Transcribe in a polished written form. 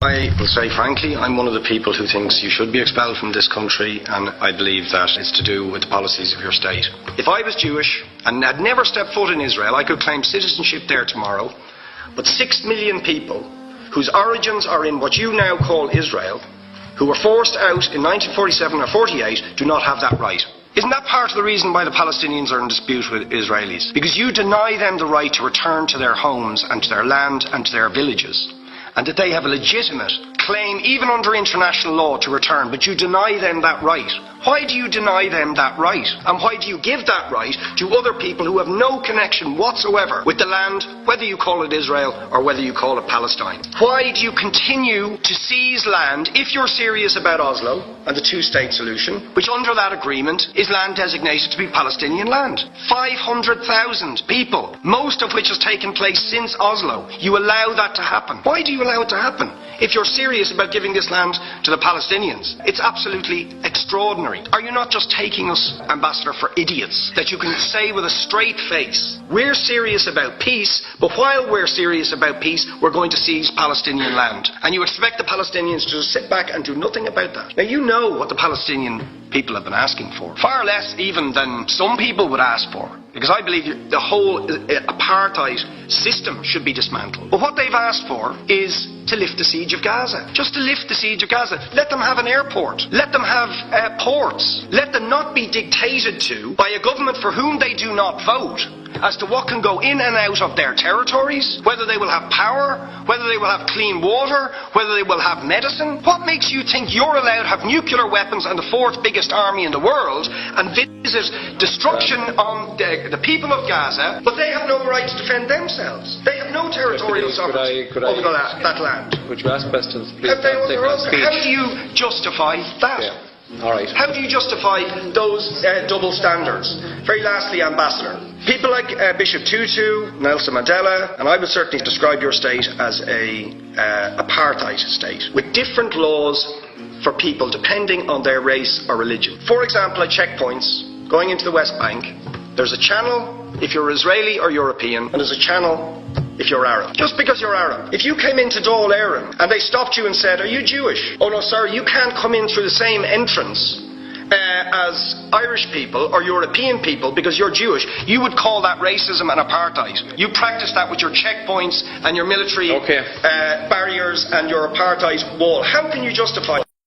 I will say frankly, I'm one of the people who thinks you should be expelled from this country, and I believe that it's to do with the policies of your state. If I was Jewish and had never stepped foot in Israel, I could claim citizenship there tomorrow, but 6 million people whose origins are in what you now call Israel, who were forced out in 1947 or 48, do not have that right. Isn't that part of the reason why the Palestinians are in dispute with Israelis? Because you deny them the right to return to their homes and to their land and to their villages, and that they have a legitimate claim, even under international law, to return, but you deny them that right. Why do you deny them that right? And why do you give that right to other people who have no connection whatsoever with the land, whether you call it Israel or whether you call it Palestine? Why do you continue to seize land, if you're serious about Oslo and the two-state solution, which under that agreement is land designated to be Palestinian land? 500,000 people, most of which has taken place since Oslo. You allow that to happen. Why do you allow it to happen? If you're serious about giving this land to the Palestinians, it's absolutely extraordinary. Are you not just taking us, Ambassador, for idiots? That you can say with a straight face, we're serious about peace, but while we're serious about peace, we're going to seize Palestinian land. And you expect the Palestinians to just sit back and do nothing about that. Now, you know what the Palestinian people have been asking for. Far less even than some people would ask for. Because I believe the whole apartheid system should be dismantled. But what they've asked for is to lift the siege of Gaza. Just to lift the siege of Gaza. Let them have an airport. Let them have ports. Let them not be dictated to by a government for whom they do not vote as to what can go in and out of their territories, whether they will have power, whether they will have clean water, whether they will have medicine. What makes you think you're allowed to have nuclear weapons and the fourth biggest army in the world and visit destruction on the people of Gaza, but they have no right to defend themselves? They have no territorial sovereignty over that land. Would you ask questions, please? How do you justify that? Yeah. All right. How do you justify those double standards? Very lastly, Ambassador, people like Bishop Tutu, Nelson Mandela, and I would certainly describe your state as a apartheid state, with different laws for people depending on their race or religion. For example, at checkpoints going into the West Bank, there's a channel if you're Israeli or European, and there's a channel if you're Arab. Just because you're Arab. If you came into Dáil Éireann and they stopped you and said, are you Jewish? Oh no, sir, you can't come in through the same entrance as Irish people or European people because you're Jewish. You would call that racism and apartheid. You practice that with your checkpoints and your military barriers and your apartheid wall. How can you justify